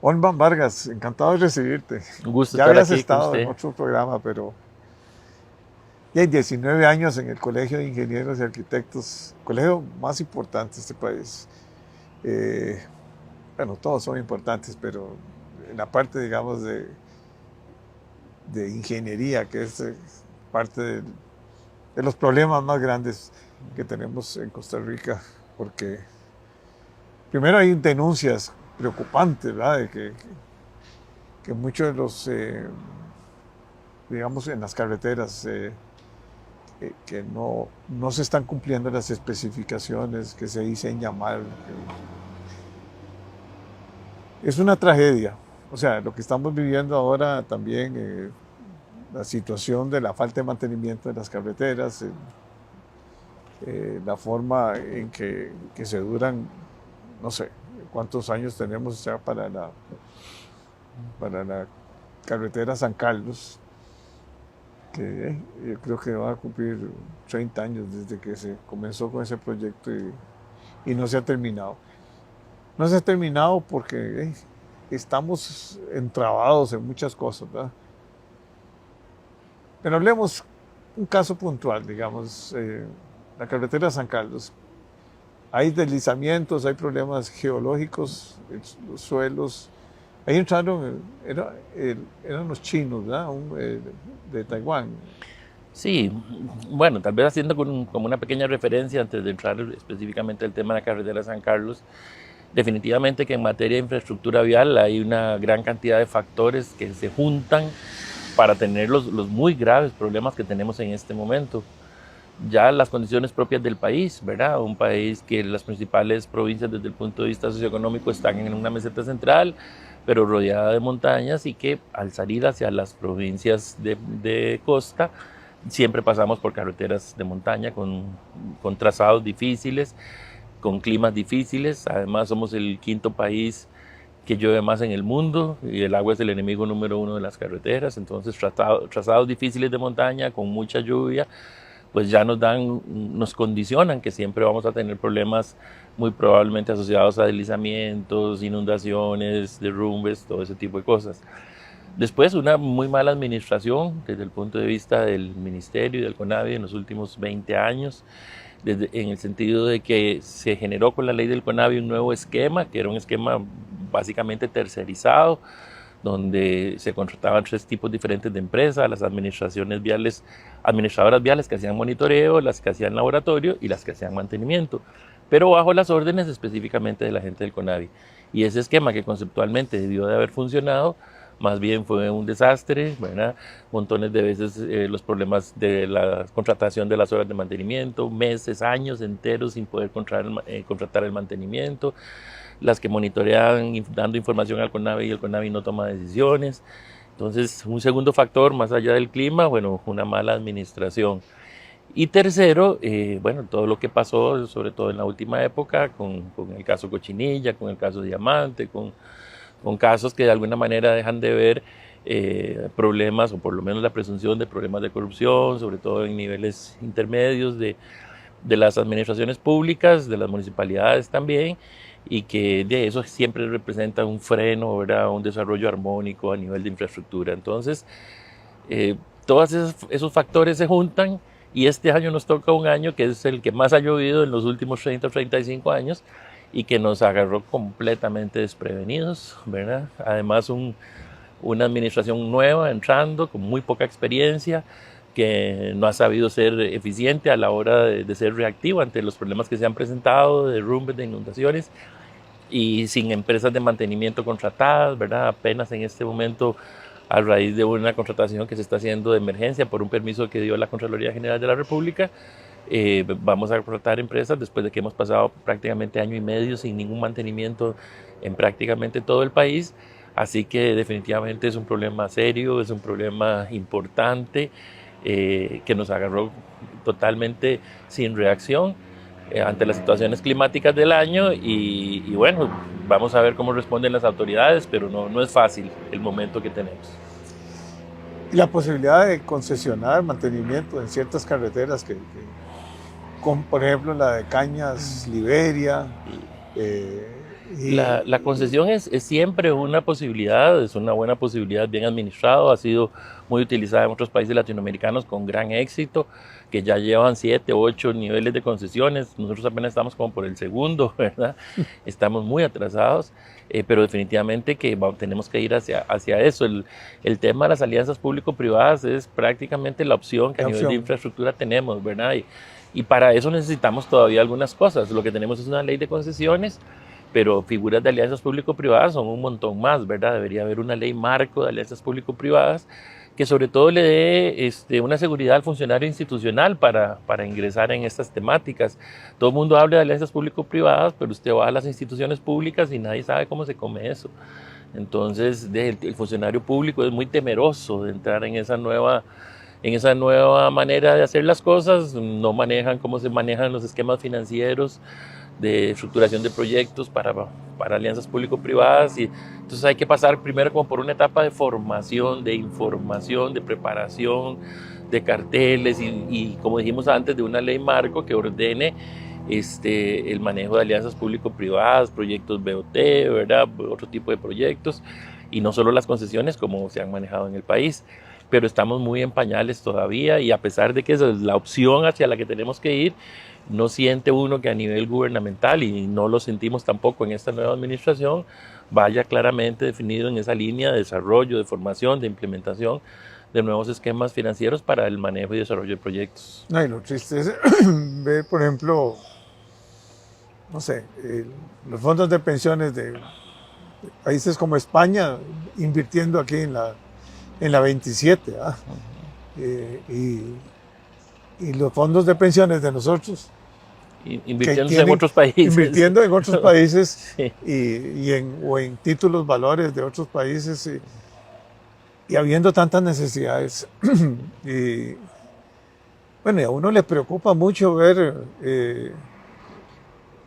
Olman Vargas, encantado de recibirte. Un gusto Ya estar habías aquí con estado en usted. otro programa, pero ya hay 19 años en el Colegio de Ingenieros y Arquitectos, el colegio más importante de este país. Eh, bueno, todos son importantes, pero en la parte, digamos, de ingeniería, que es parte de los problemas más grandes que tenemos en Costa Rica, porque primero hay denuncias preocupantes, ¿verdad? De que muchos de los, digamos, en las carreteras, que no se están cumpliendo las especificaciones que se diseñan mal. Es una tragedia. O sea, lo que estamos viviendo ahora también, la situación de la falta de mantenimiento de las carreteras, la forma en que se duran, no sé, cuántos años tenemos ya para la carretera San Carlos, que yo creo que va a cumplir 30 años desde que se comenzó con ese proyecto y no se ha terminado. No se ha terminado porque estamos entrabados en muchas cosas, ¿verdad? Pero hablemos un caso puntual, digamos, la carretera San Carlos. Hay deslizamientos, hay problemas geológicos, los suelos. Ahí entraron, eran los chinos, ¿verdad? De Taiwán. Sí, bueno, tal vez haciendo como una pequeña referencia antes de entrar específicamente al tema de la carretera San Carlos, definitivamente que en materia de infraestructura vial hay una gran cantidad de factores que se juntan para tener los muy graves problemas que tenemos en este momento. Ya las condiciones propias del país, ¿verdad? Un país que las principales provincias desde el punto de vista socioeconómico están en una meseta central, pero rodeada de montañas y que al salir hacia las provincias de costa, siempre pasamos por carreteras de montaña con trazados difíciles, con climas difíciles. Además somos el quinto país que llueve más en el mundo y el agua es el enemigo número uno de las carreteras. Entonces trazados difíciles de montaña con mucha lluvia pues ya nos condicionan que siempre vamos a tener problemas muy probablemente asociados a deslizamientos, inundaciones, derrumbes, todo ese tipo de cosas. Después, una muy mala administración desde el punto de vista del Ministerio y del CONAVI en los últimos 20 años, en el sentido de que se generó con la ley del CONAVI un nuevo esquema, que era un esquema básicamente tercerizado, donde se contrataban tres tipos diferentes de empresas, las administraciones viales, administradoras viales que hacían monitoreo, las que hacían laboratorio y las que hacían mantenimiento, pero bajo las órdenes específicamente de la gente del CONAVI. Y ese esquema que conceptualmente debió de haber funcionado, más bien fue un desastre, ¿verdad? Montones de veces los problemas de la contratación de las horas de mantenimiento, meses, años enteros sin poder contratar el mantenimiento, las que monitorean dando información al CONAVI y el CONAVI no toma decisiones. Entonces, un segundo factor, más allá del clima, bueno, una mala administración. Y tercero, bueno, todo lo que pasó, sobre todo en la última época, con el caso Cochinilla, con el caso Diamante, con casos que de alguna manera dejan de ver problemas, o por lo menos la presunción de problemas de corrupción, sobre todo en niveles intermedios de las administraciones públicas, de las municipalidades también, y que de eso siempre representa un freno, ¿verdad? Un desarrollo armónico a nivel de infraestructura. Entonces, eh, todos esos factores se juntan y este año nos toca un año que es el que más ha llovido en los últimos 30 o 35 años y que nos agarró completamente desprevenidos, ¿verdad? Además, una administración nueva entrando con muy poca experiencia, que no ha sabido ser eficiente a la hora de ser reactivo ante los problemas que se han presentado, de derrumbes, de inundaciones, y sin empresas de mantenimiento contratadas, ¿verdad? Apenas en este momento, a raíz de una contratación que se está haciendo de emergencia por un permiso que dio la Contraloría General de la República, vamos a contratar empresas después de que hemos pasado prácticamente año y medio sin ningún mantenimiento en prácticamente todo el país. Así que definitivamente es un problema serio, es un problema importante que nos agarró totalmente sin reacción ante las situaciones climáticas del año y bueno, vamos a ver cómo responden las autoridades, pero no es fácil el momento que tenemos. Y la posibilidad de concesionar mantenimiento en ciertas carreteras como por ejemplo la de Cañas, Liberia, Y, eh, La concesión es siempre una posibilidad, es una buena posibilidad bien administrado, ha sido muy utilizada en otros países latinoamericanos con gran éxito, que ya llevan 7, 8 niveles de concesiones, nosotros apenas estamos como por el segundo, ¿verdad? Estamos muy atrasados, pero definitivamente que tenemos que ir hacia eso. El tema de las alianzas público-privadas es prácticamente la opción que a nivel de infraestructura tenemos, ¿verdad? Y para eso necesitamos todavía algunas cosas. Lo que tenemos es una ley de concesiones, pero figuras de alianzas público-privadas son un montón más, ¿verdad? Debería haber una ley marco de alianzas público-privadas que sobre todo le dé una seguridad al funcionario institucional para ingresar en estas temáticas. Todo el mundo habla de alianzas público-privadas, pero usted va a las instituciones públicas y nadie sabe cómo se come eso. Entonces, el funcionario público es muy temeroso de entrar en esa nueva manera de hacer las cosas, no manejan cómo se manejan los esquemas financieros de estructuración de proyectos para alianzas público-privadas, y entonces hay que pasar primero como por una etapa de formación, de información, de preparación, de carteles y como dijimos antes, de una ley marco que ordene el manejo de alianzas público-privadas, proyectos BOT, ¿verdad? Otro tipo de proyectos, y no solo las concesiones como se han manejado en el país. Pero estamos muy en pañales todavía, y a pesar de que esa es la opción hacia la que tenemos que ir, no siente uno que a nivel gubernamental, y no lo sentimos tampoco en esta nueva administración, vaya claramente definido en esa línea de desarrollo, de formación, de implementación de nuevos esquemas financieros para el manejo y desarrollo de proyectos. No, y lo triste es ver, por ejemplo, no sé, los fondos de pensiones de países como España invirtiendo aquí en la 27, ¿ah? Y los fondos de pensiones de nosotros invirtiendo en otros países. Invirtiendo en otros países sí. o en títulos, valores de otros países y habiendo tantas necesidades. Y bueno, y a uno le preocupa mucho ver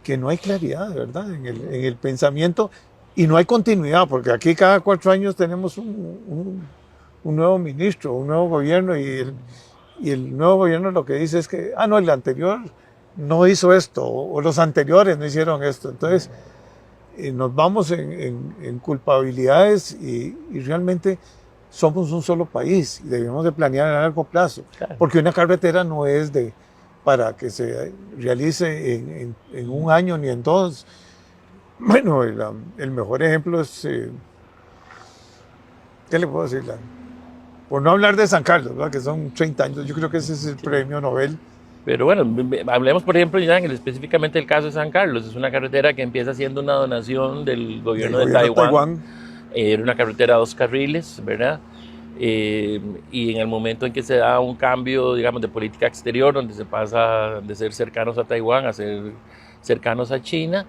que no hay claridad, ¿verdad? En el pensamiento, y no hay continuidad, porque aquí cada 4 años tenemos un nuevo ministro, un nuevo gobierno, y el nuevo gobierno lo que dice es que, no, el anterior no hizo esto, o los anteriores no hicieron esto. Entonces, nos vamos en culpabilidades y realmente somos un solo país y debemos de planear a largo plazo. Claro. Porque una carretera no es para que se realice en un año ni en 2. Bueno, el mejor ejemplo es, ¿qué le puedo decir? Por no hablar de San Carlos, ¿verdad? Que son 30 años, yo creo que ese es el premio Nobel. Pero bueno, hablemos por ejemplo ya específicamente del caso de San Carlos. Es una carretera que empieza siendo una donación del gobierno de Taiwán. Era una carretera a 2 carriles, ¿verdad? Y en el momento en que se da un cambio, digamos, de política exterior, donde se pasa de ser cercanos a Taiwán a ser cercanos a China,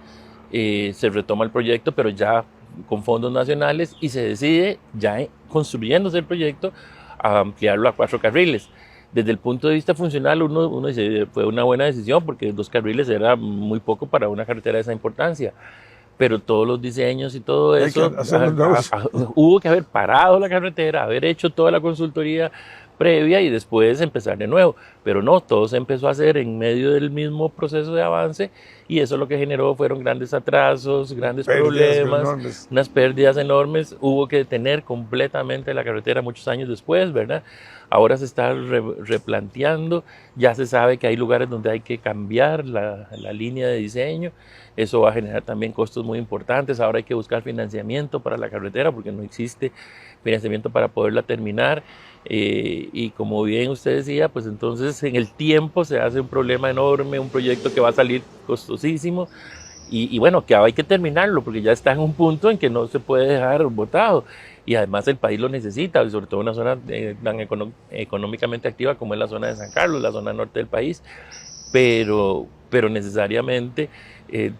se retoma el proyecto, pero ya con fondos nacionales, y se decide, ya construyéndose el proyecto, a ampliarlo a 4 carriles. Desde el punto de vista funcional, uno dice, fue una buena decisión, porque 2 carriles era muy poco para una carretera de esa importancia. Pero todos los diseños y todo eso, hubo que haber parado la carretera, haber hecho toda la consultoría previa y después empezar de nuevo. Pero no, todo se empezó a hacer en medio del mismo proceso de avance, y eso lo que generó fueron grandes atrasos, grandes problemas, enormes. Unas pérdidas enormes. Hubo que detener completamente la carretera muchos años después, ¿verdad? Ahora se está replanteando, ya se sabe que hay lugares donde hay que cambiar la línea de diseño. Eso va a generar también costos muy importantes. Ahora hay que buscar financiamiento para la carretera, porque no existe financiamiento para poderla terminar. Y como bien usted decía, pues entonces en el tiempo se hace un problema enorme, un proyecto que va a salir costosísimo, y bueno, que hay que terminarlo, porque ya está en un punto en que no se puede dejar botado, y además el país lo necesita, sobre todo una zona tan económicamente activa como es la zona de San Carlos, la zona norte del país, pero necesariamente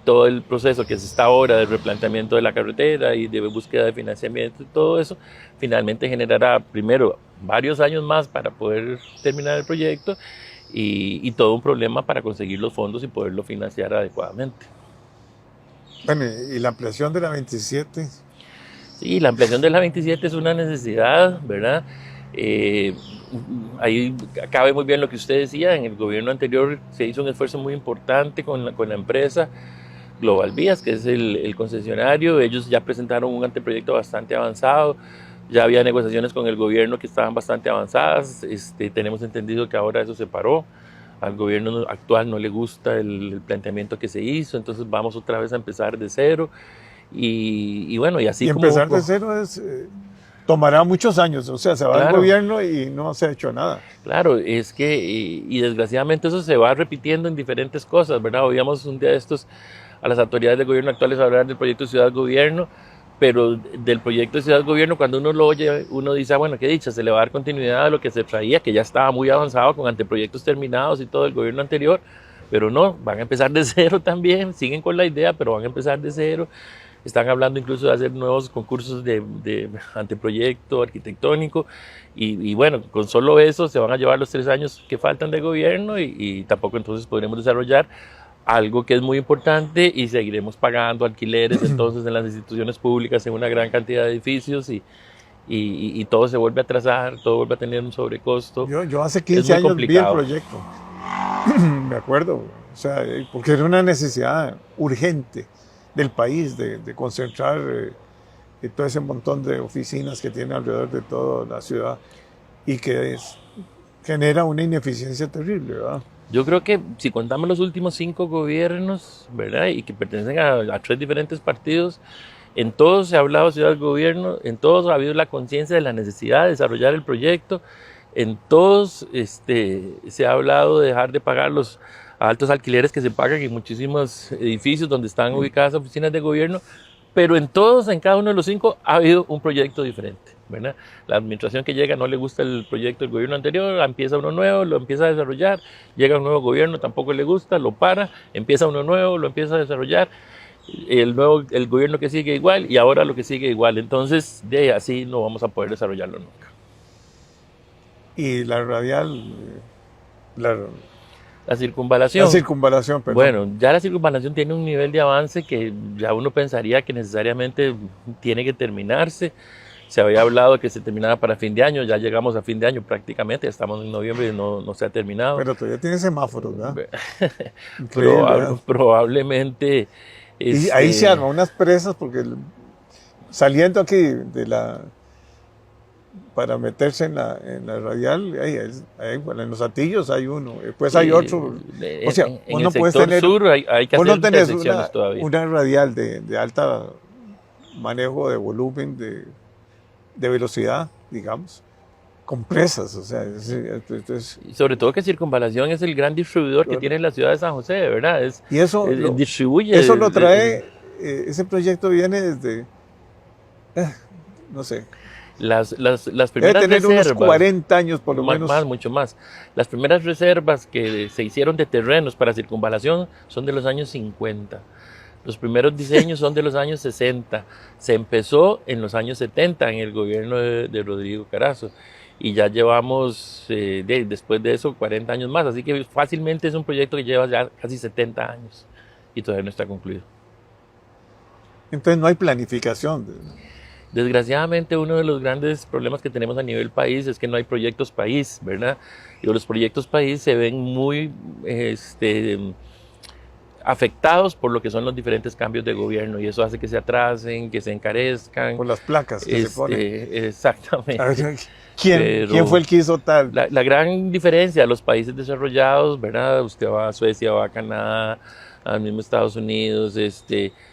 todo el proceso que se está ahora de replanteamiento de la carretera y de búsqueda de financiamiento y todo eso, finalmente generará primero varios años más para poder terminar el proyecto, y todo un problema para conseguir los fondos y poderlo financiar adecuadamente. Bueno, ¿y la ampliación de la 27? Sí, la ampliación de la 27 es una necesidad, ¿verdad? Ahí cabe muy bien lo que usted decía. En el gobierno anterior se hizo un esfuerzo muy importante con la empresa Global Vías, que es el concesionario. Ellos ya presentaron un anteproyecto bastante avanzado, ya había negociaciones con el gobierno que estaban bastante avanzadas. Tenemos entendido que ahora eso se paró. Al gobierno actual no le gusta el planteamiento que se hizo, entonces vamos otra vez a empezar de cero. Y bueno, y así y como... empezar de cero tomará muchos años, o sea, se va Claro. el gobierno y no se ha hecho nada. Claro, es que, y desgraciadamente eso se va repitiendo en diferentes cosas, ¿verdad? Oíamos un día de estos a las autoridades del gobierno actuales hablar del proyecto Ciudad-Gobierno, pero del proyecto de Ciudad-Gobierno, cuando uno lo oye, uno dice, bueno, qué dicha, se le va a dar continuidad a lo que se traía, que ya estaba muy avanzado con anteproyectos terminados y todo el gobierno anterior, pero no, van a empezar de cero también, siguen con la idea, pero van a empezar de cero. Están hablando incluso de hacer nuevos concursos de anteproyecto arquitectónico y bueno, con solo eso se van a llevar los 3 años que faltan de gobierno y tampoco entonces podremos desarrollar algo que es muy importante y seguiremos pagando alquileres entonces en las instituciones públicas en una gran cantidad de edificios y todo se vuelve a atrasar, todo vuelve a tener un sobrecosto. Yo hace 15 años vi el proyecto, me acuerdo, o sea, porque era una necesidad urgente del país de concentrar todo ese montón de oficinas que tiene alrededor de toda la ciudad y que genera una ineficiencia terrible, ¿verdad? Yo creo que si contamos los últimos 5 gobiernos, ¿verdad? Y que pertenecen a 3 diferentes partidos, en todos se ha hablado de ciudad-gobierno, en todos ha habido la conciencia de la necesidad de desarrollar el proyecto, en todos se ha hablado de dejar de pagar los altos alquileres que se pagan en muchísimos edificios donde están ubicadas oficinas de gobierno, pero en todos, en cada uno de los 5, ha habido un proyecto diferente, ¿verdad? La administración que llega no le gusta el proyecto del gobierno anterior, empieza uno nuevo, lo empieza a desarrollar, llega un nuevo gobierno, tampoco le gusta, lo para, empieza uno nuevo, lo empieza a desarrollar, el gobierno que sigue igual y ahora lo que sigue igual. Entonces, así no vamos a poder desarrollarlo nunca. Y la radial, La circunvalación. La circunvalación, perdón. Bueno, ya la circunvalación tiene un nivel de avance que ya uno pensaría que necesariamente tiene que terminarse. Se había hablado que se terminara para fin de año, ya llegamos a fin de año prácticamente, estamos en noviembre y no se ha terminado. Pero todavía tiene semáforos, ¿verdad? Probablemente. Y ahí se arman unas presas porque saliendo aquí para meterse en la radial, en los Atillos hay uno, después hay otro. O sea, en el sector sur hay que hacer intersecciones todavía. Una radial de alta manejo de volumen, de velocidad, digamos, con presas, o sea, sobre todo que Circunvalación es el gran distribuidor que tiene la ciudad de San José, ¿verdad? Y eso distribuye. Eso lo trae, ese proyecto viene desde, no sé. Las primeras debe tener reservas, unos 40 años por lo menos. Mucho más. Las primeras reservas que se hicieron de terrenos para Circunvalación son de los años 50. Los primeros diseños son de los años 60. Se empezó en los años 70 en el gobierno de Rodrigo Carazo. Y ya llevamos, después de eso, 40 años más. Así que fácilmente es un proyecto que lleva ya casi 70 años y todavía no está concluido. Entonces no hay planificación. Desgraciadamente, uno de los grandes problemas que tenemos a nivel país es que no hay proyectos país, ¿verdad? Y los proyectos país se ven muy afectados por lo que son los diferentes cambios de gobierno y eso hace que se atrasen, que se encarezcan. Por las placas que se ponen. Exactamente. A ver, ¿quién fue el que hizo tal? La gran diferencia a los países desarrollados, ¿verdad? Usted va a Suecia, va a Canadá, al mismo Estados Unidos,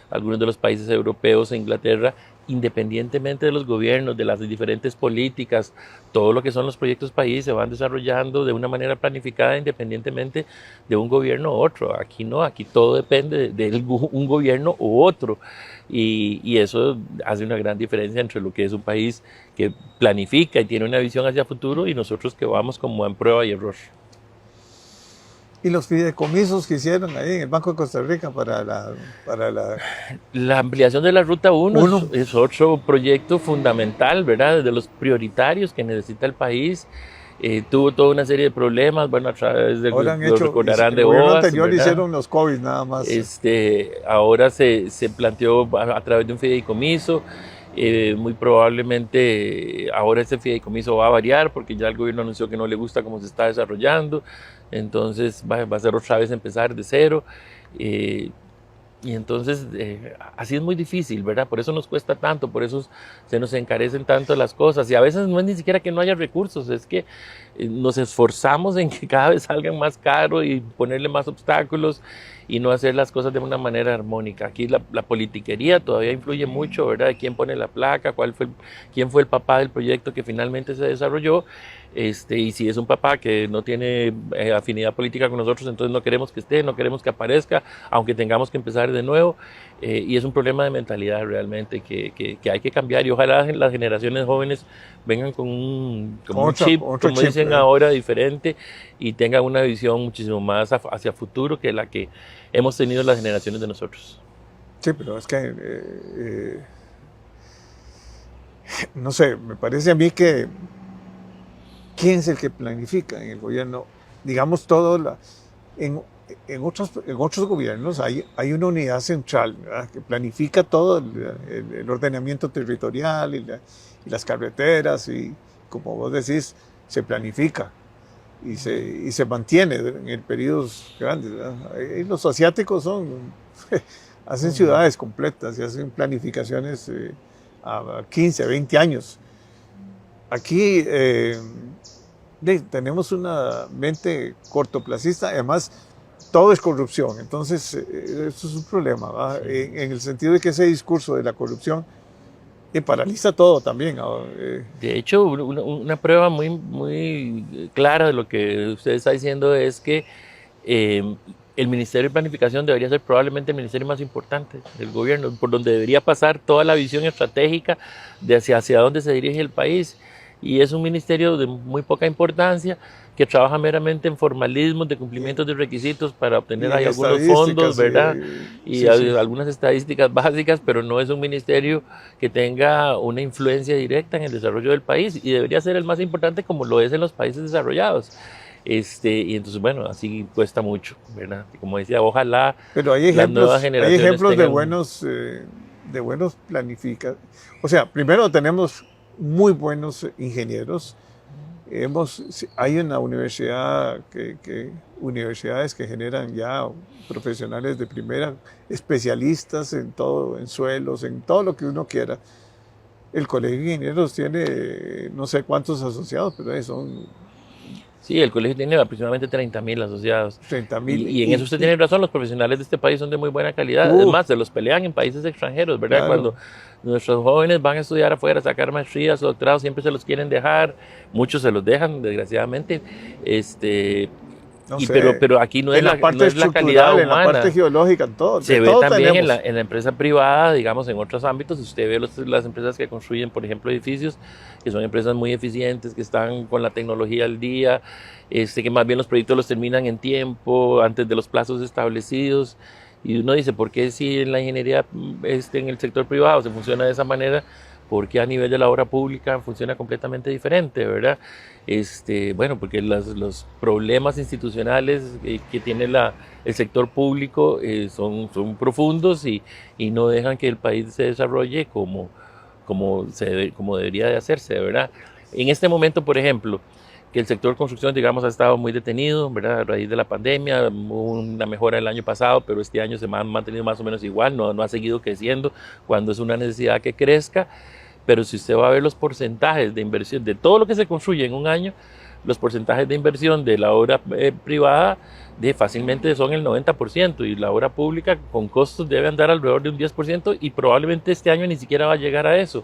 algunos de los países europeos e Inglaterra, independientemente de los gobiernos, de las diferentes políticas, todo lo que son los proyectos país se van desarrollando de una manera planificada independientemente de un gobierno u otro. Aquí no, aquí todo depende de un gobierno u otro y eso hace una gran diferencia entre lo que es un país que planifica y tiene una visión hacia el futuro y nosotros que vamos como en prueba y error. Y los fideicomisos que hicieron ahí en el Banco de Costa Rica para la ampliación de la Ruta 1 es otro proyecto fundamental, ¿verdad? De los prioritarios que necesita el país. Tuvo toda una serie de problemas, bueno, a través de, lo recordarán, de OAS. El gobierno anterior ¿verdad? Hicieron los COVID nada más. Ahora se planteó a través de un fideicomiso. Muy probablemente ahora ese fideicomiso va a variar porque ya el gobierno anunció que no le gusta cómo se está desarrollando, entonces va a ser otra vez empezar de cero. Y entonces, así es muy difícil, ¿verdad? Por eso nos cuesta tanto, por eso se nos encarecen tanto las cosas. Y a veces no es ni siquiera que no haya recursos, es que nos esforzamos en que cada vez salgan más caro y ponerle más obstáculos y no hacer las cosas de una manera armónica. Aquí la politiquería todavía influye mucho, ¿verdad? ¿Quién pone la placa? ¿Quién fue el papá del proyecto que finalmente se desarrolló? Y si es un papá que no tiene afinidad política con nosotros, entonces no queremos que esté, no queremos que aparezca, aunque tengamos que empezar de nuevo. Y es un problema de mentalidad realmente que hay que cambiar. Y ojalá las generaciones jóvenes vengan con un chip, como chip, dicen ahora, diferente y tengan una visión muchísimo más hacia futuro que la que hemos tenido las generaciones de nosotros. Sí, pero es que, no sé, me parece a mí que ¿quién es el que planifica en el gobierno? Digamos, en otros gobiernos hay una unidad central, ¿verdad?, que planifica todo el ordenamiento territorial y las carreteras, y como vos decís, se planifica y se mantiene en periodos grandes, ¿verdad? Y los asiáticos hacen ciudades completas y hacen planificaciones a 15, 20 años. Aquí tenemos una mente cortoplacista, además todo es corrupción, entonces eso es un problema, ¿verdad? Sí. En el sentido de que ese discurso de la corrupción paraliza todo también. De hecho, una prueba muy, muy clara de lo que usted está diciendo es que el Ministerio de Planificación debería ser probablemente el ministerio más importante del gobierno, por donde debería pasar toda la visión estratégica de hacia dónde se dirige el país. Y es un ministerio de muy poca importancia que trabaja meramente en formalismos de cumplimientos de requisitos para obtener ahí algunos fondos, ¿verdad? Y algunas estadísticas básicas, pero no es un ministerio que tenga una influencia directa en el desarrollo del país y debería ser el más importante como lo es en los países desarrollados. Y entonces, bueno, así cuesta mucho, ¿verdad? Y como decía, ojalá pero las nuevas generaciones hay ejemplos de buenos planificadores. O sea, primero tenemos muy buenos ingenieros. Hay una universidades que generan ya profesionales de primera, especialistas en todo, en suelos, en todo lo que uno quiera. El Colegio de Ingenieros tiene no sé cuántos asociados, pero son... Sí, el colegio tiene aproximadamente 30,000 asociados. 30,000. Y en eso usted tiene razón, los profesionales de este país son de muy buena calidad. Es más, se los pelean en países extranjeros, ¿verdad? Claro. Cuando nuestros jóvenes van a estudiar afuera, sacar maestrías o doctorados, siempre se los quieren dejar. Muchos se los dejan, desgraciadamente. No sé, pero aquí no es la calidad humana. En la parte geológica, en todo. Se ve también en la empresa privada, digamos, en otros ámbitos. Usted ve las empresas que construyen, por ejemplo, edificios, que son empresas muy eficientes, que están con la tecnología al día, que más bien los proyectos los terminan en tiempo, antes de los plazos establecidos. Y uno dice, ¿por qué si en la ingeniería, en el sector privado se funciona de esa manera? Porque a nivel de la obra pública funciona completamente diferente, ¿verdad? Bueno, porque los problemas institucionales que tiene el sector público son profundos y no dejan que el país se desarrolle como debería de hacerse, ¿verdad? En este momento, por ejemplo, que el sector construcción, digamos, ha estado muy detenido, ¿verdad? A raíz de la pandemia, hubo una mejora el año pasado, pero este año se ha mantenido más o menos igual, no ha seguido creciendo cuando es una necesidad que crezca. Pero si usted va a ver los porcentajes de inversión de todo lo que se construye en un año, los porcentajes de inversión de la obra privada fácilmente son el 90% y la obra pública con costos debe andar alrededor de un 10% y probablemente este año ni siquiera va a llegar a eso.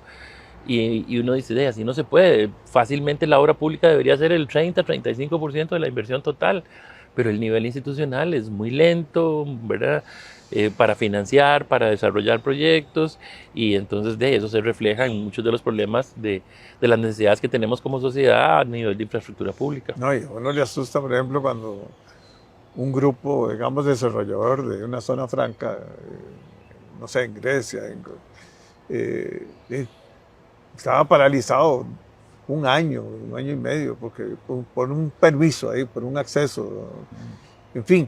Y uno dice, así no se puede, fácilmente la obra pública debería ser el 30-35% de la inversión total, pero el nivel institucional es muy lento, ¿verdad? Para financiar, para desarrollar proyectos y entonces de eso se refleja en muchos de los problemas de las necesidades que tenemos como sociedad a nivel de infraestructura pública. No, y a uno le asusta, por ejemplo, cuando un grupo, digamos, desarrollador de una zona franca, no sé, en Grecia, estaba paralizado un año y medio, porque por un permiso ahí, por un acceso, en fin.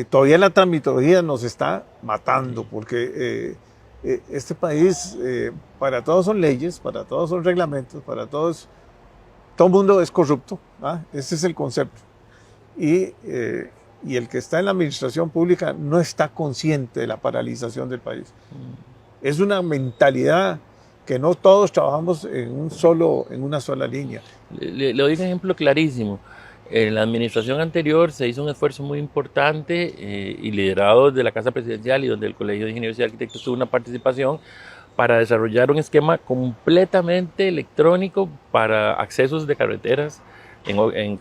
Todavía la tramitología nos está matando, porque este país, para todos son leyes, para todos son reglamentos, para todos, todo el mundo es corrupto, ¿ah? Ese es el concepto. Y y el que está en la administración pública no está consciente de la paralización del país. Es una mentalidad que no todos trabajamos en una sola línea. Le doy un ejemplo clarísimo. En la administración anterior se hizo un esfuerzo muy importante y liderado desde la Casa Presidencial y donde el Colegio de Ingenieros y Arquitectos tuvo una participación para desarrollar un esquema completamente electrónico para accesos de carreteras en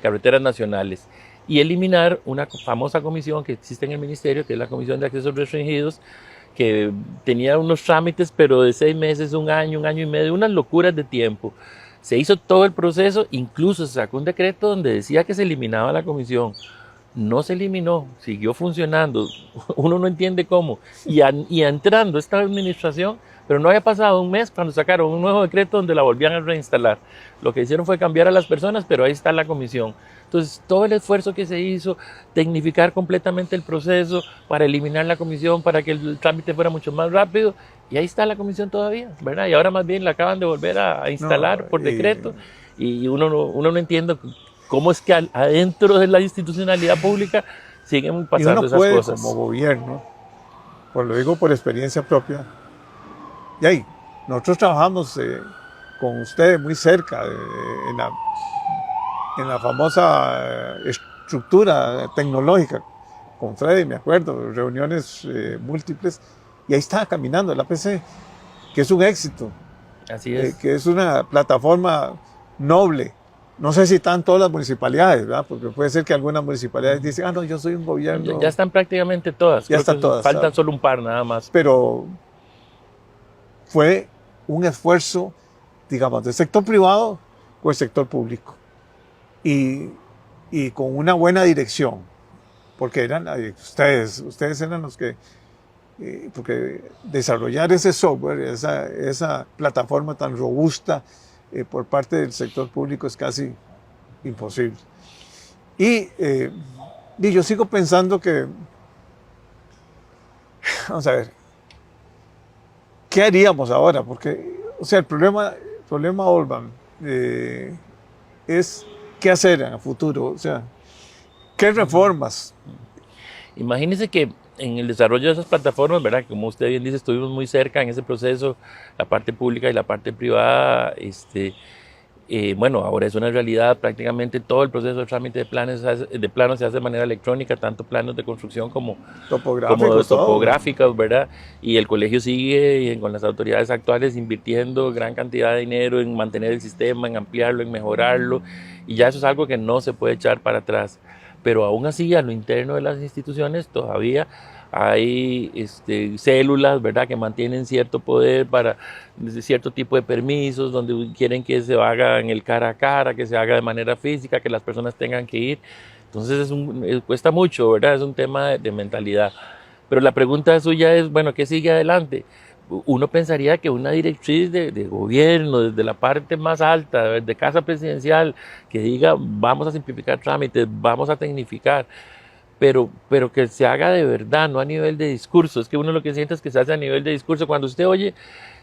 carreteras nacionales y eliminar una famosa comisión que existe en el Ministerio, que es la Comisión de Accesos Restringidos, que tenía unos trámites, pero de 6 meses, un año y medio, unas locuras de tiempo. Se hizo todo el proceso, incluso se sacó un decreto donde decía que se eliminaba la comisión. No se eliminó, siguió funcionando. Uno no entiende cómo. Y entrando esta administración, pero no había pasado un mes cuando sacaron un nuevo decreto donde la volvían a reinstalar. Lo que hicieron fue cambiar a las personas, pero ahí está la comisión. Entonces, todo el esfuerzo que se hizo, tecnificar completamente el proceso para eliminar la comisión, para que el trámite fuera mucho más rápido, y ahí está la comisión todavía, ¿verdad? Y ahora más bien la acaban de volver a instalar por decreto, y uno no entiende cómo es que adentro de la institucionalidad pública siguen pasando esas cosas. Como gobierno, pues lo digo por experiencia propia, y ahí, nosotros trabajamos con ustedes muy cerca en la famosa estructura tecnológica, con Freddy, me acuerdo, reuniones múltiples, y ahí estaba caminando el APC, que es un éxito. Así es. Que es una plataforma noble. No sé si están todas las municipalidades, ¿verdad? Porque puede ser que algunas municipalidades dicen, no, yo soy un gobierno. Ya están prácticamente todas. Ya están todas. Faltan solo un par nada más. Pero fue un esfuerzo, digamos, del sector privado o el sector público. Y con una buena dirección, porque eran ustedes eran los que, porque desarrollar ese software, esa plataforma tan robusta por parte del sector público es casi imposible. Y yo sigo pensando que, vamos a ver, ¿qué haríamos ahora? Porque, o sea, el problema Olban, es qué hacer en el futuro, o sea, qué reformas. Imagínese que en el desarrollo de esas plataformas, ¿verdad? Como usted bien dice, estuvimos muy cerca en ese proceso, la parte pública y la parte privada. Bueno, ahora es una realidad, prácticamente todo el proceso de trámite de planos se hace de manera electrónica, tanto planos de construcción como topográficos, ¿verdad? Y el colegio sigue con las autoridades actuales invirtiendo gran cantidad de dinero en mantener el sistema, en ampliarlo, en mejorarlo, y ya eso es algo que no se puede echar para atrás. Pero aún así, a lo interno de las instituciones todavía hay células, ¿verdad?, que mantienen cierto poder para cierto tipo de permisos, donde quieren que se haga en el cara a cara, que se haga de manera física, que las personas tengan que ir. Entonces cuesta mucho, ¿verdad? Es un tema de mentalidad. Pero la pregunta suya es, bueno, ¿qué sigue adelante? Uno pensaría que una directriz de gobierno, desde la parte más alta, de Casa Presidencial, que diga, vamos a simplificar trámites, vamos a tecnificar, pero que se haga de verdad, no a nivel de discurso. Es que uno lo que siente es que se hace a nivel de discurso. Cuando usted oye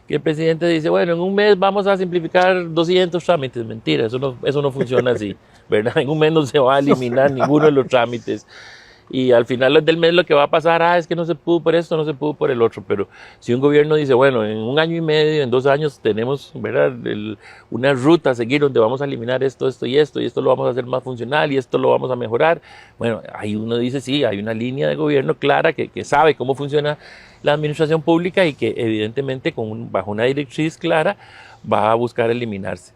que el presidente dice, bueno, en un mes vamos a simplificar 200 trámites, mentira, eso no funciona así, ¿verdad? En un mes no se va a eliminar ninguno de los trámites. Y al final del mes lo que va a pasar, es que no se pudo por esto, no se pudo por el otro. Pero si un gobierno dice, bueno, en 1 año y medio, en 2 años tenemos, ¿verdad?, una ruta a seguir donde vamos a eliminar esto y esto lo vamos a hacer más funcional y esto lo vamos a mejorar. Bueno, ahí uno dice, sí, hay una línea de gobierno clara que sabe cómo funciona la administración pública y que evidentemente bajo una directriz clara va a buscar eliminarse.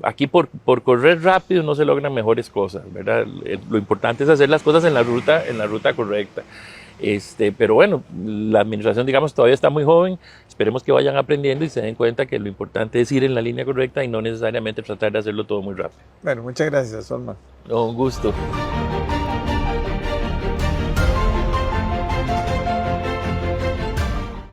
Aquí por correr rápido no se logran mejores cosas, ¿verdad? Lo importante es hacer las cosas en la ruta correcta. Pero bueno, la administración, digamos, todavía está muy joven. Esperemos que vayan aprendiendo y se den cuenta que lo importante es ir en la línea correcta y no necesariamente tratar de hacerlo todo muy rápido. Bueno, muchas gracias, Olman. Un gusto.